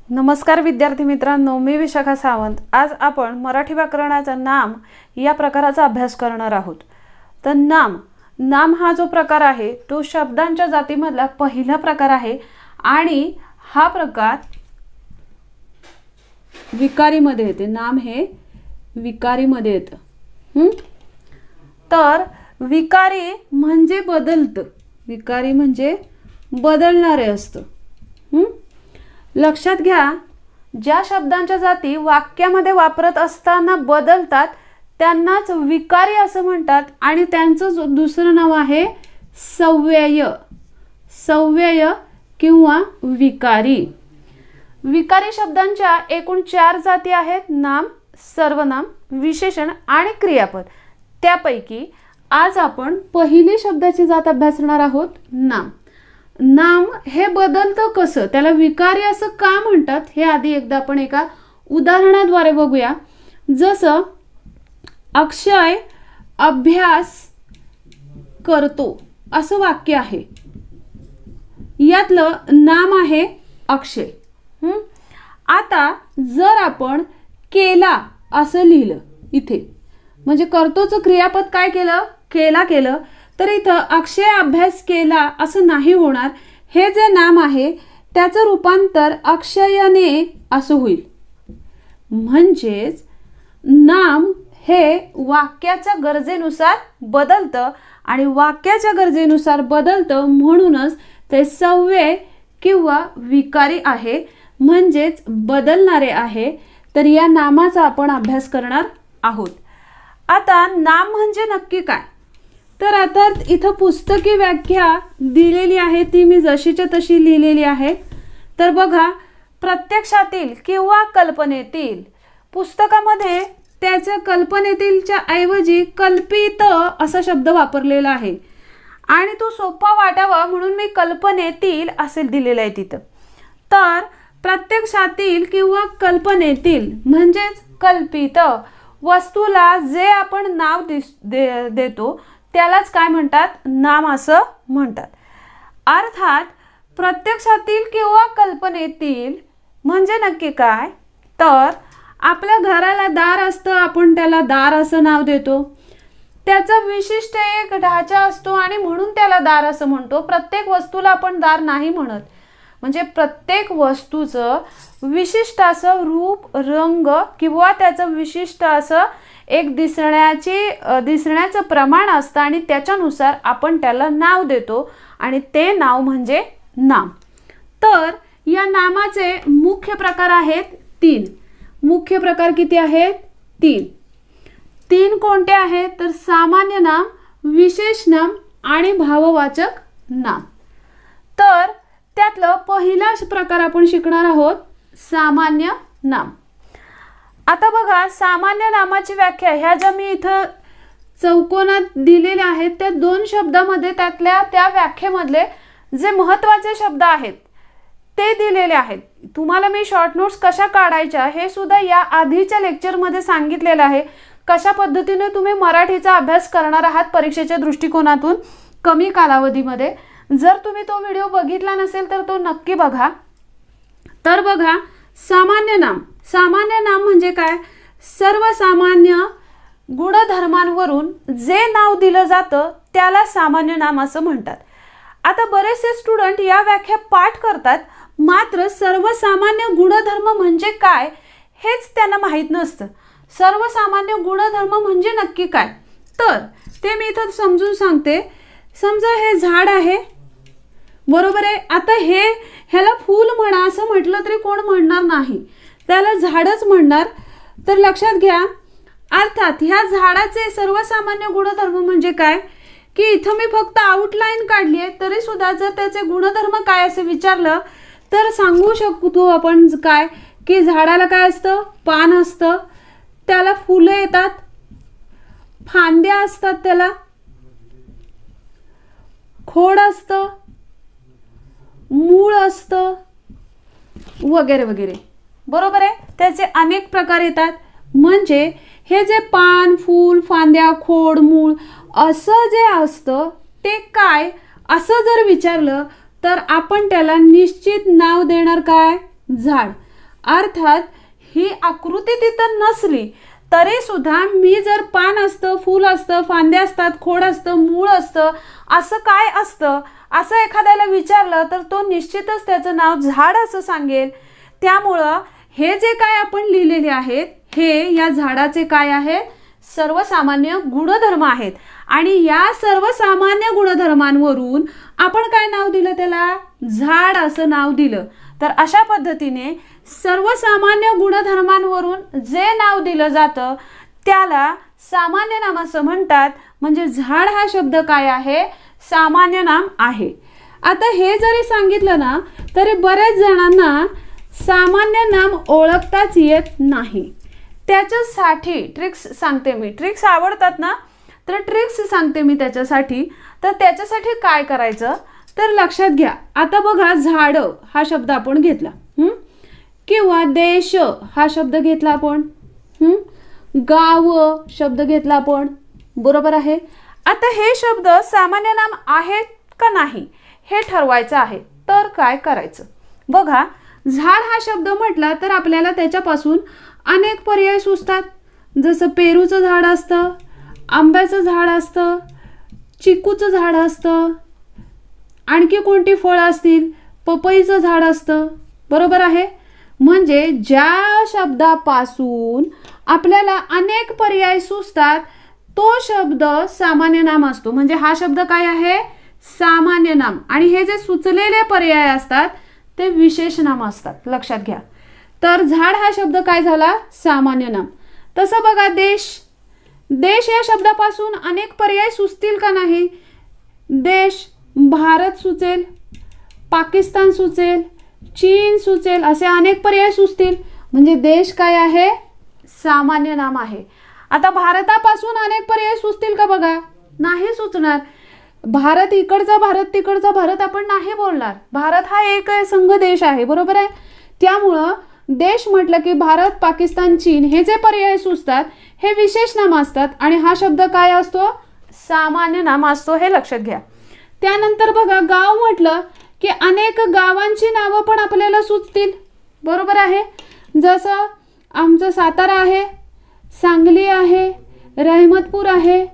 नमस्कार विद्यार्थी मित्रांनो, मी विशाखा सावंत। आज आपण मराठी व्याकरणाचा नाम या प्रकाराचा अभ्यास करणार आहोत। तर नाम हा जो प्रकार आहे तो शब्दांच्या जातीमधला पहिला प्रकार आहे आणि हा प्रकार विकारीमध्ये येते। नाम हे विकारीमध्ये येतं। तर विकारी म्हणजे बदलतं, विकारी म्हणजे बदलणारे असतं। लक्षात घ्या, ज्या शब्दांच्या जाती वाक्यामध्ये वापरत असताना बदलतात त्यांनाच विकारी असं म्हणतात आणि त्यांचं दुसरं नाव आहे सव्यय। सव्यय किंवा विकारी। विकारी शब्दांच्या एकूण 4 जाती आहेत, नाम, सर्वनाम, विशेषण आणि क्रियापद। त्यापैकी आज आपण पहिली शब्दाची जात अभ्यासणार आहोत, नाम। नाम हे बदलतं कसं, त्याला विकारी असं का म्हणतात हे आधी एकदा आपण एका उदाहरणाद्वारे बघूया। जसं अक्षय अभ्यास करतो असं वाक्य आहे, यातलं नाम आहे अक्षय। आता जर आपण केला असं लिहिलं इथे, म्हणजे करतोचं क्रियापद काय केलं, केलं, तर इथं अक्षय अभ्यास केला असं नाही होणार। हे जे नाम आहे त्याचं रूपांतर अक्षयने असं होईल। म्हणजेच नाम हे वाक्याच्या गरजेनुसार बदलतं आणि वाक्याच्या गरजेनुसार बदलतं म्हणूनच ते सव्यय किंवा विकारी आहे, म्हणजेच बदलणारे आहे। तर या नामाचा आपण अभ्यास करणार आहोत। आता नाम म्हणजे नक्की काय, तर आता इथं पुस्तकी व्याख्या दिलेली आहे, ती मी जशीच्या तशी लिहिलेली आहे। तर बघा, प्रत्यक्षातील किंवा कल्पनेतील, पुस्तकामध्ये त्याच्या कल्पनेतीलच्या ऐवजी कल्पित असा शब्द वापरलेला आहे आणि तो सोपा वाटावा म्हणून मी कल्पनेतील असे दिलेलं आहे तिथं। तर प्रत्यक्षातील किंवा कल्पनेतील म्हणजेच कल्पित वस्तूला जे आपण नाव देतो त्यालाच काय म्हणतात, नाम असं म्हणतात। अर्थात प्रत्यक्षातील किंवा कल्पनेतील म्हणजे नक्की काय, तर आपल्या घराला दार असतं, आपण त्याला दार असं नाव देतो। त्याचा विशिष्ट एक ढाचा असतो आणि म्हणून त्याला दार असं म्हणतो। प्रत्येक वस्तूला आपण दार नाही म्हणत, म्हणजे प्रत्येक वस्तूचं विशिष्ट असं रूप, रंग किंवा त्याचं विशिष्ट असं एक दिसण्याचं प्रमाण असतं आणि त्याच्यानुसार आपण त्याला नाव देतो आणि ते नाव म्हणजे नाम। तर या नामाचे मुख्य प्रकार आहेत 3। मुख्य प्रकार किती आहेत, 3 कोणते आहेत, तर सामान्य नाम, विशेष नाम आणि भाववाचक नाम। तर त्यातलं पहिला प्रकार आपण शिकणार आहोत, सामान्य नाम। आता बघा, सामान्य नामाची व्याख्या ह्या ज्या मी इथं चौकोनात दिलेल्या आहेत त्या 2 शब्दामध्ये त्यातल्या त्या व्याख्येमधले जे महत्त्वाचे शब्द आहेत ते दिलेले आहेत। तुम्हाला मी शॉर्ट नोट्स कशा काढायच्या हे सुद्धा या आधीच्या लेक्चरमध्ये सांगितलेलं आहे। कशा पद्धतीने तुम्ही मराठीचा अभ्यास करणार आहात परीक्षेच्या दृष्टिकोनातून कमी कालावधीमध्ये। जर तुम्ही तो व्हिडिओ बघितला नसेल तर तो नक्की बघा। तर बघा, सामान्य नाम। सामान्य नाम म्हणजे काय, सर्वसामान्य गुणधर्मांवरून जे नाव दिलं जातं त्याला सामान्य नाम असं म्हणतात। आता बरेचसे स्टुडंट या व्याख्या पाठ करतात, मात्र सर्वसामान्य गुणधर्म म्हणजे काय हेच त्यांना माहीत नसतं। सर्वसामान्य गुणधर्म म्हणजे नक्की काय, तर ते मी इथं समजून सांगते। समजा हे झाड आहे, बरोबर आहे। आता ह्याला फूल म्हणा असं म्हटलं तरी कोण म्हणणार नाही, त्याला झाडच म्हणणार। तर लक्षात घ्या, अर्थात ह्या झाडाचे सर्वसामान्य गुणधर्म म्हणजे काय, की इथं मी फक्त आउटलाईन काढली आहे तरी सुद्धा जर त्याचे गुणधर्म काय असं विचारलं तर सांगू शकतो आपण काय, की झाडाला काय असतं, पान असतं, त्याला फुलं येतात, फांद्या असतात, त्याला खोड असतं, मूळ असतं, वगैरे वगैरे, बरोबर आहे। त्याचे अनेक प्रकार येतात। म्हणजे हे जे पान, फूल, फांद्या, खोड, मूळ असं जे असतं ते काय असं जर विचारलं तर आपण त्याला निश्चित नाव देणार काय, झाड। अर्थात ही आकृती तिथं नसली तरी सुद्धा मी जर पान असतं, फूल असतं, फांद्या असतात, खोड असतं, मूळ असतं, असं काय असतं असं एखाद्याला विचारलं तर तो निश्चितच त्याचं नाव झाड असं सांगेल. त्यामुळं हे जे काय आपण लिहिलेले आहेत हे या झाडाचे काय आहे, सर्वसामान्य गुणधर्म आहेत. आणि या सर्वसामान्य गुणधर्मांवरून आपण काय नाव दिलं, त्याला झाड असं नाव दिलं. तर अशा पद्धतीने सर्वसामान्य गुणधर्मांवरून जे नाव दिलं जातं त्याला सामान्य नाम असं म्हणतात. म्हणजे झाड हा शब्द काय आहे, सामान्य नाम आहे. आता हे जरी सांगितलं ना तरी बऱ्याच जणांना सामान्य नाम ओळखताच येत नाही. त्याच्यासाठी ट्रिक्स सांगते मी. ट्रिक्स आवडतात ना, तर ट्रिक्स सांगते मी त्याच्यासाठी. तर त्याच्यासाठी काय करायचं तर लक्षात घ्या. आता बघा, झाड हा शब्द आपण घेतला, किंवा देश हा शब्द घेतला आपण, गाव शब्द घेतला आपण, बरोबर आहे. आता हे शब्द सामान्य नाम आहेत का नाही हे ठरवायचं आहे. तर काय करायचं बघा, झाड हा शब्द म्हटला तर आपल्याला त्याच्यापासून अनेक पर्याय सुचतात. जसं पेरूचं झाड असतं, आंब्याचं झाड असतं, चिकूचं झाड असतं, आणखी कोणती फळं असतील, पपईचं झाड असतं, बरोबर आहे. म्हणजे ज्या शब्दापासून आपल्याला अनेक पर्याय सुचतात तो शब्द सामान्य नाम असतो. म्हणजे हा शब्द काय आहे, सामान्य नाम. आणि हे जे सुचलेले पर्याय असतात ते विशेष नाम असतात, लक्षात घ्या. तर झाड हा शब्द काय झाला, सामान्य नाम. तसं बघा, देश, देश या शब्दापासून अनेक पर्याय सुचतील का नाही. देश, भारत सुचेल, पाकिस्तान सुचेल, चीन सुचेल, असे अनेक पर्याय सुचतील. म्हणजे देश काय आहे, सामान्य नाम आहे. आता भारतापासून अनेक पर्याय सुचतील का बघा, नाही सुचणार. भारत इकडचा, भारत तिकडचा, भारत आपण नाही बोलणार. भारत हा एक संघ देश आहे, बरोबर आहे. त्यामुळं देश म्हटलं की भारत, पाकिस्तान, चीन हे जे पर्याय सुचतात हे विशेष नाम असतात. आणि हा शब्द काय असतो, सामान्य नाम असतो, हे लक्षात घ्या. त्यानंतर बघा, गाव म्हटलं की अनेक गावांची नावं पण आपल्याला सुचतील, बरोबर आहे. जसं आमचं सातारा आहे, सांगली आहे, रहमतपूर आहे,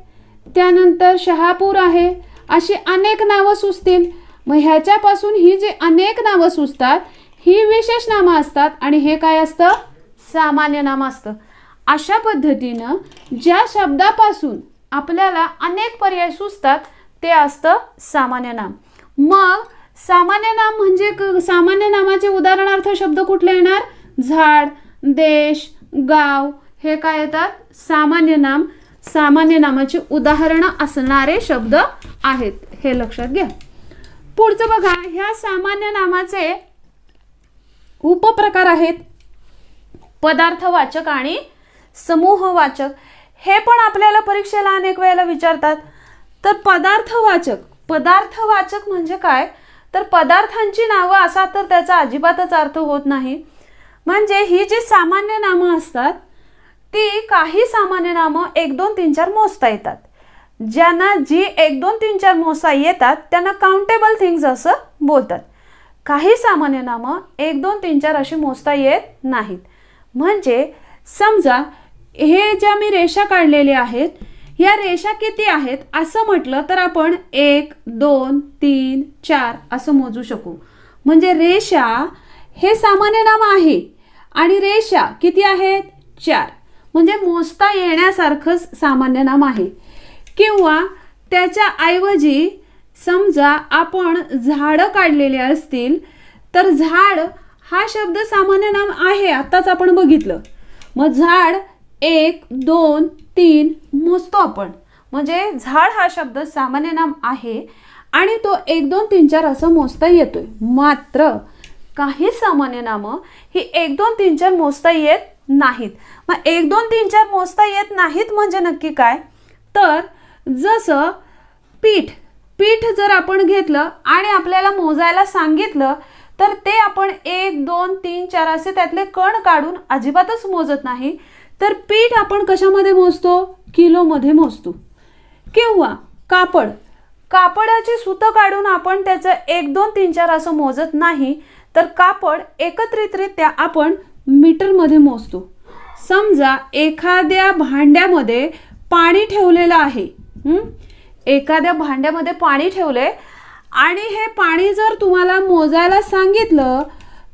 त्यानंतर शहापूर आहे, अशी अनेक नावं सुचतील. मग ह्याच्यापासून ही जी अनेक नावं सुचतात ही विशेष नामं असतात आणि हे काय असतं, सामान्य नाम असतं. अशा पद्धतीनं ज्या शब्दापासून आपल्याला अनेक पर्याय सुचतात ते असतं सामान्य नाम. मग सामान्य नाम म्हणजे सामान्य नामाचे उदाहरणार्थ शब्द कुठले येणार, झाड, देश, गाव हे काय येतात, सामान्य नाम. सामान्य नामाची उदाहरणं असणारे शब्द आहेत, हे लक्षात घ्या. पुढचं बघा, ह्या सामान्य नामाचे उपप्रकार आहेत, पदार्थवाचक आणि समूहवाचक. हे पण आपल्याला परीक्षेला अनेक वेळेला विचारतात. तर पदार्थवाचक म्हणजे काय, तर पदार्थांची नावं असा तर त्याचा अजिबातच अर्थ होत नाही. म्हणजे ही जी सामान्य नामं असतात ती काही सामान्य नामं 1 2 3 4 मोजता येतात. ज्यांना जी 1 2 3 4 मोजता येतात त्यांना काउंटेबल थिंग्स असं बोलतात. काही सामान्य नामं 1 2 3 4 अशी मोजता येत नाहीत. म्हणजे समजा हे ज्या मी रेषा काढलेल्या आहेत या रेषा किती आहेत असं म्हटलं तर आपण 1 2 3 4 असं मोजू शकू. म्हणजे रेषा हे सामान्य नाम आहे आणि रेषा किती आहेत, 4. म्हणजे मोजता येण्यासारखंच सामान्य नाम आहे. किंवा त्याच्या ऐवजी समजा आपण झाडं काढलेले असतील तर झाड हा शब्द सामान्य नाम आहे, आताच आपण बघितलं. मग झाड 1 2 3 मोजतो आपण. म्हणजे झाड हा शब्द सामान्य नाम आहे आणि तो 1 2 3 4 असं मोजता येतोय. मात्र काही सामान्य नामं ही 1 2 3 4 मोजता येत नाहीत. मग 1 2 3 4 मोजता येत नाहीत म्हणजे नक्की काय, तर जसं पीठ जर आपण घेतलं आणि आपल्याला मोजायला सांगितलं तर ते आपण 1 2 3 4 असे त्यातले कण काढून अजिबातच मोजत नाही. तर पीठ आपण कशामध्ये मोजतो, किलोमध्ये मोजतो. किंवा कापडाची सुतं काढून आपण त्याचं 1 2 3 4 असं मोजत नाही, तर कापड एकत्रितरित्या आपण मीटरमध्ये मोजतो. समजा एखाद्या भांड्यामध्ये पाणी ठेवलेलं आहे. एखाद्या भांड्यामध्ये पाणी ठेवले आणि हे पाणी जर तुम्हाला मोजायला सांगितलं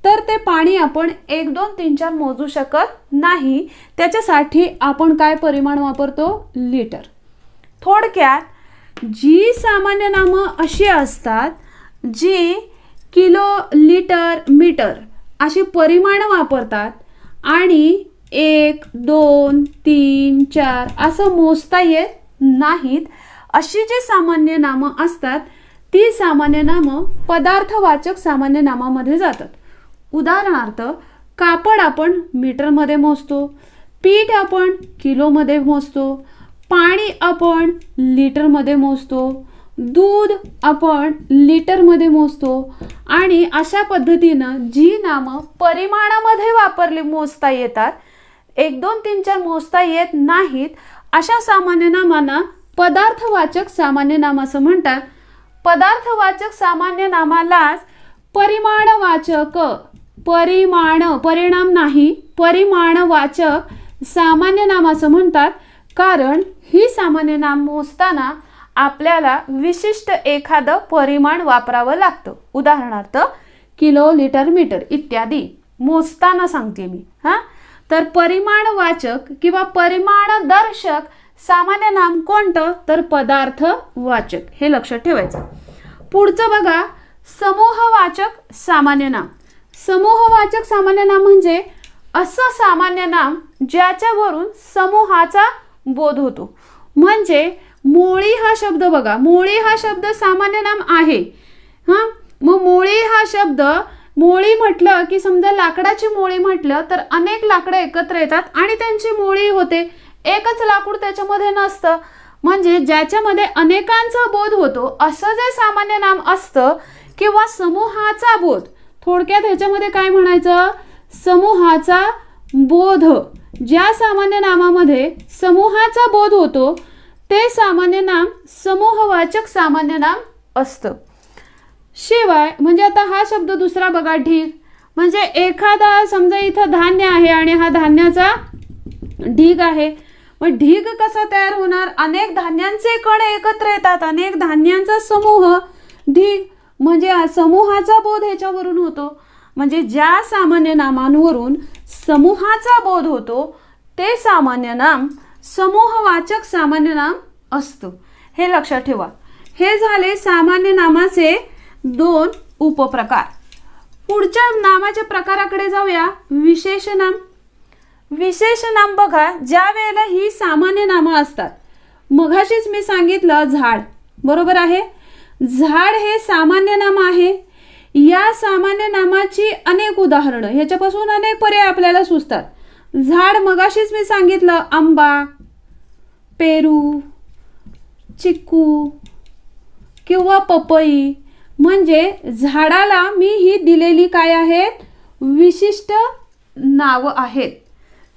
तर ते पाणी आपण 1 2 3 4 मोजू शकत नाही. त्याच्यासाठी आपण काय परिमाण वापरतो? लिटर. थोडक्यात जी सामान्य नामं अशी असतात जी किलो, लिटर, मीटर अशी परिमाण वापरतात आणि 1 2 3 4 असं मोजता येत नाहीत. अशी जी सामान्य नामं असतात ती सामान्य नामं पदार्थवाचक सामान्य नामामध्ये जातात. उदाहरणार्थ कापड आपण मीटरमध्ये मोजतो, पीठ आपण किलोमध्ये मोजतो, पाणी आपण लिटरमध्ये मोजतो, दूध आपण लिटरमध्ये मोजतो. आणि अशा पद्धतीनं जी नामं परिमाणामध्ये वापरली मोजता येतात, 1 2 3 4 मोजता येत नाहीत, अशा सामान्य नामांना पदार्थवाचक सामान्य नाम असं म्हणतात. पदार्थवाचक सामान्य नामालाच परिमाणवाचक, परिणाम नाही, परिमाणवाचक सामान्य नाम असं म्हणतात. कारण ही सामान्य नाम मोजताना आपल्याला विशिष्ट एखादं परिमाण वापरावं लागतं. उदाहरणार्थ किलो, लिटर, मीटर इत्यादी मोजताना सांगते मी. तर परिमाणवाचक किंवा परिमाणदर्शक सामान्य नाम कोणतं? तर पदार्थवाचक. हे लक्षात ठेवायचं. पुढचं बघा, समूहवाचक सामान्य नाम. समूहवाचक सामान्य नाम म्हणजे असं सामान्य नाम ज्याच्यावरून समूहाचा बोध होतो. म्हणजे मोळी हा शब्द बघा, मोळी हा शब्द सामान्य नाम आहे. मग मोळी हा शब्द, मोळी म्हटलं की समजा लाकडाची मोळी म्हटलं तर अनेक लाकडं एकत्र येतात आणि त्यांची मोळी होते. एकच लाकूड त्याच्यामध्ये नसतं. म्हणजे ज्याच्यामध्ये अनेकांचा बोध होतो असं जे सामान्य नाम असतं किंवा समूहाचा बोध, थोडक्यात ह्याच्यामध्ये काय म्हणायचं? समूहाचा बोध. ज्या सामान्य नामामध्ये समूहाचा बोध होतो ते सामान्य नाम समूहवाचक सामान्य नाम असतं. शिवाय म्हणजे आता हा शब्द दुसरा बघा, ढीग. म्हणजे एखादा समजा इथं धान्य आहे आणि हा धान्याचा ढीग आहे. मग ढीग कसा तयार होणार? अनेक धान्यांचे कण एकत्र येतात, अनेक धान्यांचा समूह ढीग. म्हणजे समूहाचा बोध ह्याच्यावरून होतो. म्हणजे ज्या सामान्य नामांवरून समूहाचा बोध होतो ते सामान्य नाम समूहवाचक सामान्य नाम असतं. हे लक्षात ठेवा. हे झाले सामान्य नामाचे 2 उपप्रकार. पुढच्या नामाच्या प्रकाराकडे जाऊया, विशेष नाम. विशेष नाम बघा, ज्या वेळेला ही सामान्य नामं असतात, मघाशीच मी सांगितलं झाड, बरोबर आहे. झाड हे सामान्य नाम आहे. या सामान्य नामाची अनेक उदाहरणं, ह्याच्यापासून अनेक पर्याय आपल्याला सुचतात. झाड मगाशीच मी सांगितलं, आंबा, पेरू, चिक्कू किंवा पपई. म्हणजे झाडाला मी ही दिलेली काय आहेत? विशिष्ट नावं आहेत.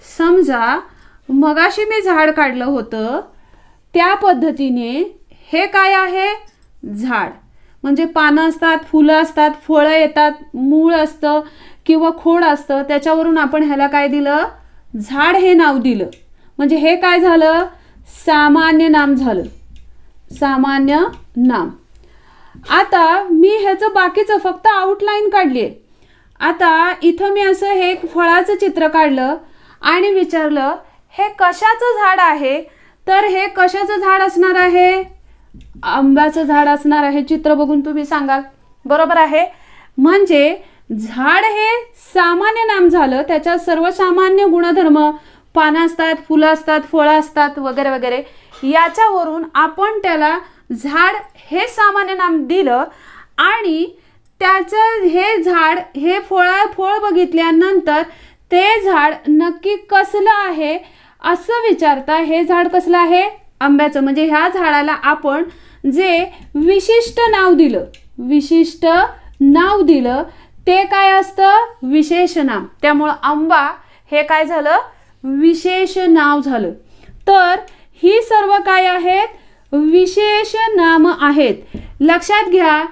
समजा मगाशी मी झाड काढलं होतं त्या पद्धतीने हे काय आहे? झाड. म्हणजे पानं असतात, फुलं असतात, फळं येतात, मूळ असतं किंवा खोड असतं, त्याच्यावरून आपण ह्याला काय दिलं? झाड हे नाव दिलं. म्हणजे हे काय झालं? सामान्य नाम झालं. सामान्य नाम. आता मी ह्याचं बाकीचं फक्त आउटलाईन काढली आहे. आता इथं मी असं हे फळाचं चित्र काढलं आणि विचारलं हे कशाचं झाड आहे? तर हे कशाचं झाड असणार आहे? आंब्याचं झाड असणार आहे. चित्र बघून तुम्ही सांगाल, बरोबर आहे. म्हणजे झाड हे सामान्य नाम झालं. त्याच्यात सर्वसामान्य गुणधर्म, पानं असतात, फुलं असतात, फळं असतात वगैरे वगैरे, याच्यावरून आपण त्याला झाड हे सामान्य नाम दिलं. आणि त्याचं हे झाड हे फळ बघितल्यानंतर ते झाड नक्की कसलं आहे असं विचारता, हे झाड कसलं आहे? आंब्याचं. म्हणजे ह्या झाडाला आपण जे विशिष्ट नाव दिलं, विशिष्ट नाव दिलं ते काय असतं? विशेष नाम. त्यामुळं आंबा हे काय झालं? विशेष नाव झालं. तर ही सर्व काय आहेत? विशेष नाम आहेत. लक्षात घ्या,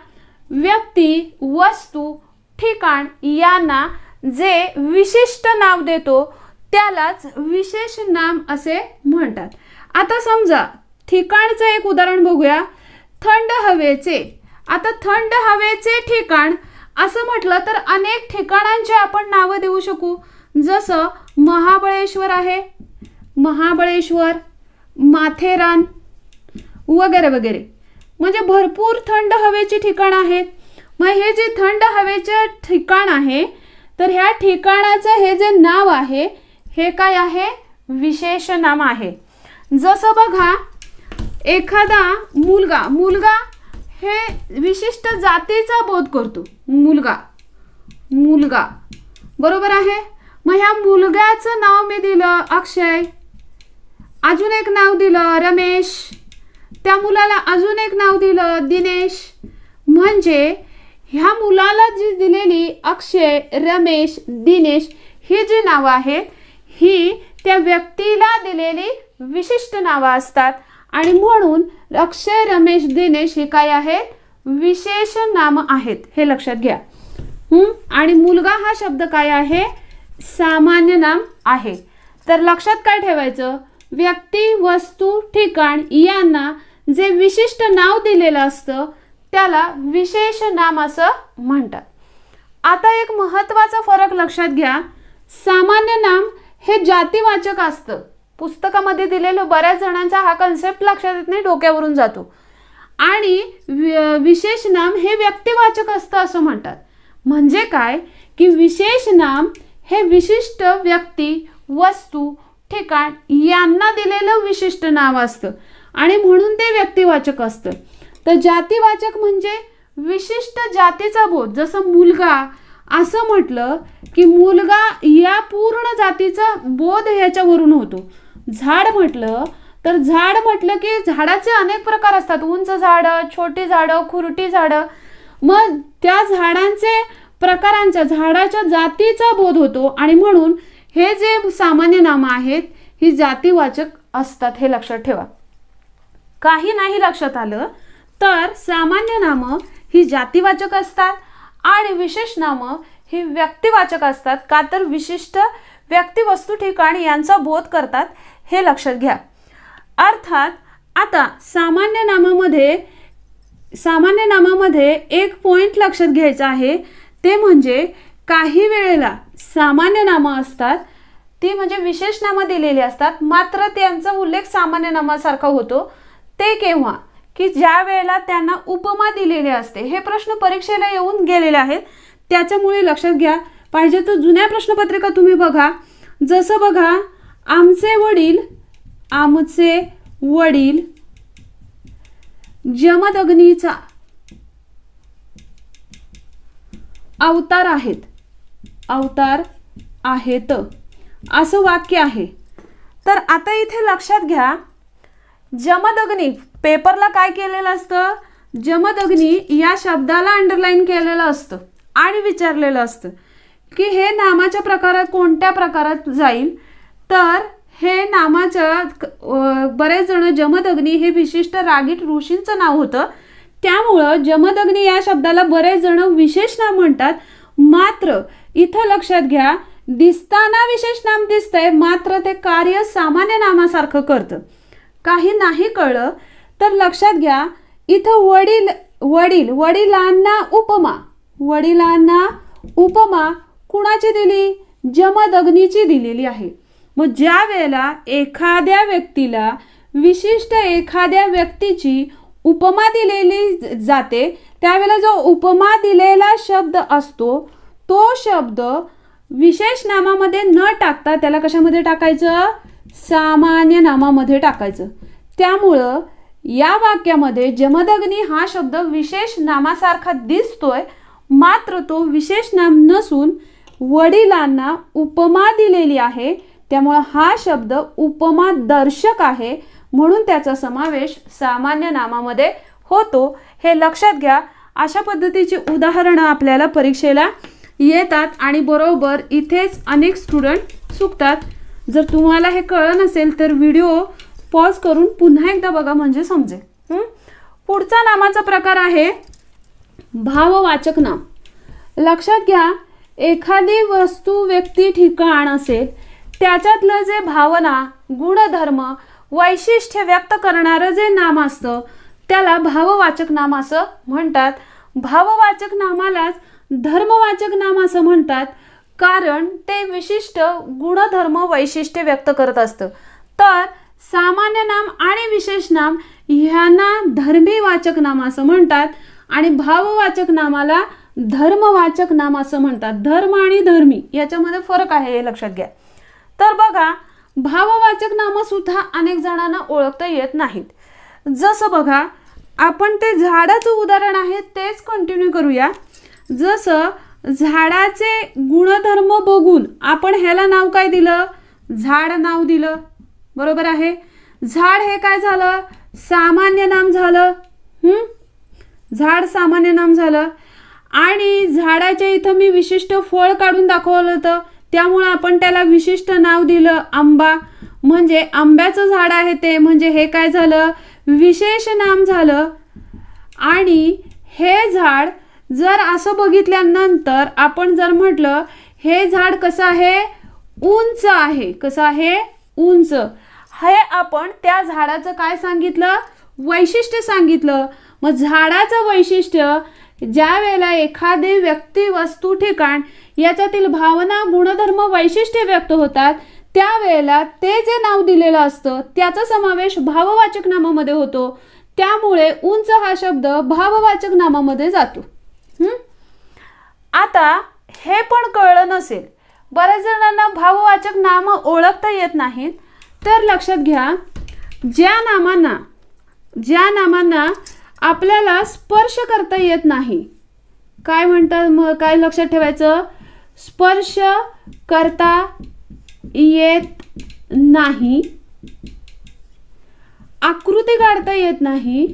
व्यक्ती, वस्तू, ठिकाण यांना जे विशिष्ट नाव देतो त्यालाच विशेष नाम असे म्हणतात. आता समजा ठिकाणचं एक उदाहरण बघूया. थंड हवेचे. आता थंड हवेचे ठिकाण असं म्हटलं तर अनेक ठिकाणांची आपण नावं देऊ शकू. जसं महाबळेश्वर आहे, महाबळेश्वर, माथेरान वगैरे वगैरे. म्हणजे भरपूर थंड हवेची ठिकाण आहेत. मग हे जे थंड हवेचे ठिकाण आहे तर ह्या ठिकाणाचं हे जे नाव आहे हे काय आहे? विशेष नाम आहे. जसं बघा एखादा मुलगा, मुलगा हे विशिष्ट जातीचा बोध करतो. मुलगा, मुलगा बरोबर आहे. मग ह्या मुलग्याचं नाव मी दिलं अक्षय, अजून एक नाव दिलं रमेश, त्या मुलाला अजून एक नाव दिलं दिनेश. म्हणजे ह्या मुलाला जी दिलेली अक्षय, रमेश, दिनेश ही जी नावं आहेत ही त्या व्यक्तीला दिलेली विशिष्ट नावं असतात आणि म्हणून अक्षय, रमेश, दिनेश हे काय आहेत? विशेष नाम आहेत. हे लक्षात घ्या. आणि मुलगा हा शब्द काय आहे? सामान्य नाम आहे. तर लक्षात काय ठेवायचं? व्यक्ती, वस्तू, ठिकाण यांना जे विशिष्ट नाव दिलेलं असतं त्याला विशेष नाम असं म्हणतात. आता एक महत्त्वाचा फरक लक्षात घ्या. सामान्य नाम हे जातीवाचक असतं. पुस्तकामध्ये दिलेलं बऱ्याच जणांचा हा कन्सेप्ट लक्षात येत नाही, डोक्यावरून जातो. आणि विशेष नाम हे व्यक्तिवाचक असतं असं म्हणतात. म्हणजे काय की विशेष नाम हे विशिष्ट व्यक्ती, वस्तू, ठिकाण यांना दिलेलं विशिष्ट नाव असतं आणि म्हणून ते व्यक्तिवाचक असतं. तर जातीवाचक म्हणजे विशिष्ट जातीचा बोध. जसं मुलगा असं म्हटलं की मुलगा या पूर्ण जातीचा बोध ह्याच्यावरून होतो. झाड म्हटलं तर झाड म्हटलं की झाडाचे अनेक प्रकार असतात. उंच झाडं, छोटी झाडं, खुरटी झाडं. मग त्या झाडांचे प्रकारांच्या, झाडाच्या जातीचा बोध होतो आणि म्हणून हे जे सामान्य नामं आहेत ही जातीवाचक असतात. हे लक्षात ठेवा. काही नाही लक्षात आलं तर सामान्य नामं ही जातीवाचक असतात आणि विशेष नामं ही व्यक्तिवाचक असतात. का तर विशिष्ट व्यक्ती, वस्तू, ठिकाण यांचा बोध करतात. हे लक्षात घ्या. अर्थात आता सामान्य नामामध्ये एक पॉइंट लक्षात घ्यायचा आहे. ते म्हणजे काही वेळेला सामान्य नामं असतात ती म्हणजे विशेष नामं दिलेली असतात मात्र त्यांचा उल्लेख सामान्य नामासारखा होतो. ते केव्हा? की ज्या वेळेला त्यांना उपमा दिलेली असते. हे प्रश्न परीक्षेला येऊन गेलेले आहेत त्याच्यामुळे लक्षात घ्या. पाहिजे तर जुन्या प्रश्नपत्रिका तुम्ही बघा. जसं बघा आमचे वडील जमदग्नीचा अवतार आहेत असं वाक्य आहे. तर आता इथे लक्षात घ्या जमदग्नी पेपरला काय केलेलं असतं? जमदग्नी या शब्दाला अंडरलाईन केलेलं असतं आणि विचारलेलं असतं की हे नामाच्या प्रकारात कोणत्या प्रकारात जाईल. तर हे नामाचं बरेच जण जमदग्नी हे विशिष्ट रागीट ऋषींचं नाव होतं त्यामुळं जमदग्नी या शब्दाला बरेच जण विशेष नाम म्हणतात. मात्र इथं लक्षात घ्या दिसताना विशेष नाम दिसतंय मात्र ते कार्य सामान्य नामासारखं करतं. काही नाही कळलं तर लक्षात घ्या इथं वडिलांना उपमा कुणाची दिली? जमदग्नीची दिलेली आहे. मग ज्या वेळेला एखाद्या व्यक्तीला विशिष्ट एखाद्या व्यक्तीची उपमा दिलेली जाते त्यावेळेला जो उपमा दिलेला शब्द असतो तो शब्द विशेष नामामध्ये न टाकता त्याला कशामध्ये टाकायचं? सामान्य नामामध्ये टाकायचं. त्यामुळं या वाक्यामध्ये जमदग्नी हा शब्द विशेष नामासारखा दिसतोय मात्र तो विशेष नाम नसून वडिलांना उपमा दिलेली आहे त्यामुळे हा शब्द उपमा दर्शक आहे म्हणून त्याचा समावेश सामान्य नामामध्ये होतो. हे लक्षात घ्या. अशा पद्धतीची उदाहरणं आपल्याला परीक्षेला येतात आणि बरोबर इथेच अनेक स्टुडंट चुकतात. जर तुम्हाला हे कळलं नसेल तर व्हिडिओ पॉज करून पुन्हा एकदा बघा म्हणजे समजेल. पुढचा नामाचा प्रकार आहे भाववाचक नाम. लक्षात घ्या एखादी वस्तू, व्यक्ती, ठिकाण असेल त्याच्यातलं जे भावना, गुणधर्म, वैशिष्ट्य व्यक्त करणारं जे नाम असतं त्याला भाववाचक नाम असं म्हणतात. भाववाचक नामालाच धर्मवाचक नाम असं म्हणतात, कारण ते विशिष्ट गुणधर्म, वैशिष्ट्य व्यक्त करत असतं. तर सामान्य नाम आणि विशेष नाम ह्यांना धर्मीवाचक नाम असं म्हणतात आणि भाववाचक नामाला धर्मवाचक नाम असं म्हणतात. धर्म आणि धर्मी याच्यामध्ये फरक आहे, हे लक्षात घ्या. तर बघा, भाववाचक नाम सुद्धा अनेक जणांना ओळखता येत नाहीत. जसं बघा, आपण ते झाडाचं उदाहरण आहे तेच कंटिन्यू करूया. जसं झाडाचे गुणधर्म बघून आपण ह्याला नाव काय दिलं? झाड नाव दिलं, बरोबर आहे. झाड हे काय झालं? सामान्य नाम झालं. झाड सामान्य नाम झालं. आणि झाडाच्या इथं मी विशिष्ट फळ काढून दाखवलं होतं, त्यामुळे आपण त्याला विशिष्ट नाव दिलं आंबा. म्हणजे आंब्याचं झाड आहे ते, म्हणजे हे काय झालं? विशेष नाम झालं. आणि हे झाड जर असं बघितल्यानंतर आपण जर म्हटलं हे झाड कसं आहे? उंच आहे. कसं आहे? उंच. हे आपण त्या झाडाचं काय सांगितलं? वैशिष्ट्य सांगितलं. मग झाडाचं वैशिष्ट्य ज्या वेळेला एखादी व्यक्ती, वस्तू, ठिकाण याच्यातील भावना, गुणधर्म, वैशिष्ट्य व्यक्त होतात त्यावेळेला ते जे नाव दिलेलं असतं त्याचा समावेश भाववाचक नामामध्ये होतो. त्यामुळे उंच हा शब्द भाववाचक नामामध्ये जातो. आता हे पण कळलं नसेल, बऱ्याच जणांना भाववाचक नाम ओळखता येत नाहीत. तर लक्षात घ्या, ज्या नामांना आपल्याला स्पर्श करता येत नाही, काय म्हणतात? मग काय लक्षात ठेवायचं? स्पर्श करता येत नाही, आकृती काढता येत नाही,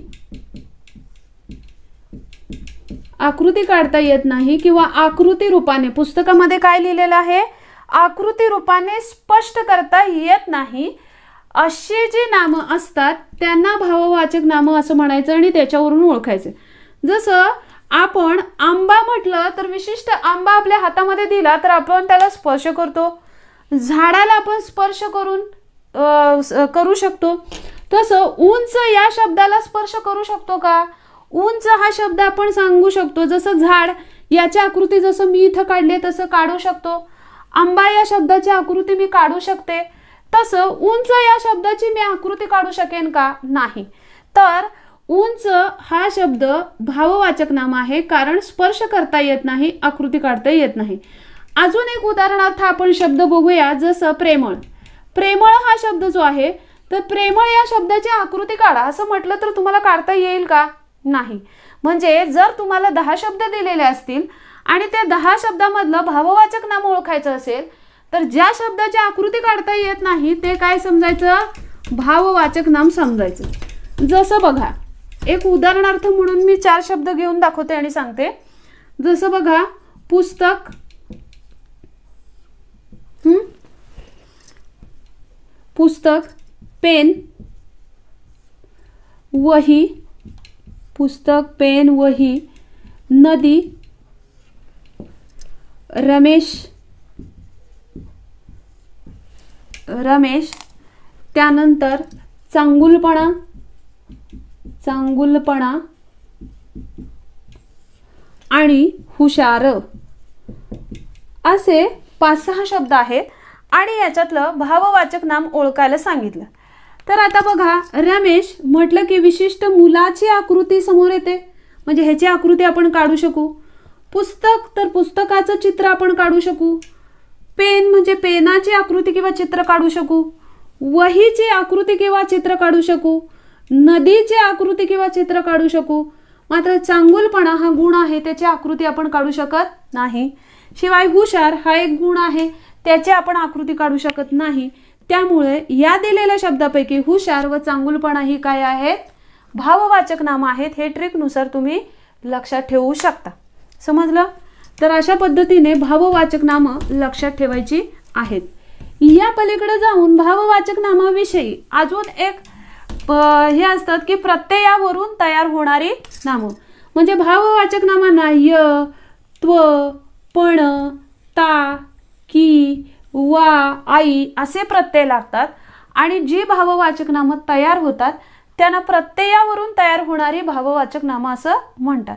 आकृती काढता येत नाही किंवा आकृती रूपाने, पुस्तकामध्ये काय लिहिलेलं आहे? आकृती रूपाने स्पष्ट करता येत नाही, अशी जी नामं असतात त्यांना भाववाचक नामं असं म्हणायचं आणि त्याच्यावरून ओळखायचं. जसं आपण आंबा म्हटलं तर विशिष्ट आंबा आपल्या हातामध्ये दिला तर आपण त्याला स्पर्श करतो. झाडाला आपण स्पर्श करू शकतो. तसं उंच या शब्दाला स्पर्श करू शकतो का? उंच हा शब्द आपण सांगू शकतो. जसं झाड याची आकृती जसं मी इथं काढले तसं काढू शकतो. आंबा या शब्दाची आकृती मी काढू शकते. तसं उंच या शब्दाची मी आकृती काढू शकेन का? नाही. तर उंच हा शब्द भाववाचक नाम आहे, कारण स्पर्श करता येत नाही, आकृती काढता येत नाही. अजून एक उदाहरणार्थ आपण शब्द बघूया. जसं प्रेमळ. प्रेमळ हा शब्द जो आहे, तर प्रेमळ या शब्दाची आकृती काढा असं म्हटलं तर तुम्हाला काढता येईल का? नाही. म्हणजे जर तुम्हाला 10 शब्द दिलेले असतील आणि त्या 10 शब्दामधलं भाववाचक नाम ओळखायचं असेल तर ज्या शब्दाची आकृती काढता येत नाही ते काय समजायचं? भाववाचक नाम समजायचं. जसं बघा, एक उदाहरणार्थ म्हणून मी 4 शब्द घेऊन दाखवते आणि सांगते. जसं बघा, पुस्तक, पुस्तक, पेन, वही, पुस्तक, पेन, वही, नदी, रमेश, त्यानंतर चांगुलपणा, आणि हुशार, असे 5-6 शब्द आहेत आणि याच्यातलं भाववाचक नाम ओळखायला सांगितलं. तर आता बघा, रमेश म्हटलं की विशिष्ट मुलाची आकृती समोर येते, म्हणजे ह्याची आकृती आपण काढू शकू. पुस्तक तर पुस्तकाचं चित्र आपण काढू शकू. पेन म्हणजे पेनाची आकृती किंवा चित्र काढू शकू. वहीची आकृती किंवा चित्र काढू शकू. नदीची आकृती किंवा चित्र काढू शकू. मात्र चांगुलपणा हा गुण आहे, त्याची आकृती आपण काढू शकत नाही. शिवाय हुशार हा एक गुण आहे, त्याची आपण आकृती काढू शकत नाही. त्यामुळे या दिलेल्या शब्दापैकी हुशार व चांगुलपणा ही काय आहेत? भाववाचक नाम आहेत. हे ट्रिकनुसार तुम्ही लक्षात ठेवू शकता. समजलं? तर अशा पद्धतीने भाववाचक नामं लक्षात ठेवायची आहेत. या पलीकडे जाऊन भाववाचक नामाविषयी अजून एक हे असतात की प्रत्ययावरून तयार होणारी नामं. म्हणजे भाववाचक नामांना य, त्व, पण, ता, की, वा, आई असे प्रत्यय लागतात आणि जी भाववाचक नामं तयार होतात त्यांना प्रत्ययावरून तयार होणारी भाववाचक नामं असं म्हणतात.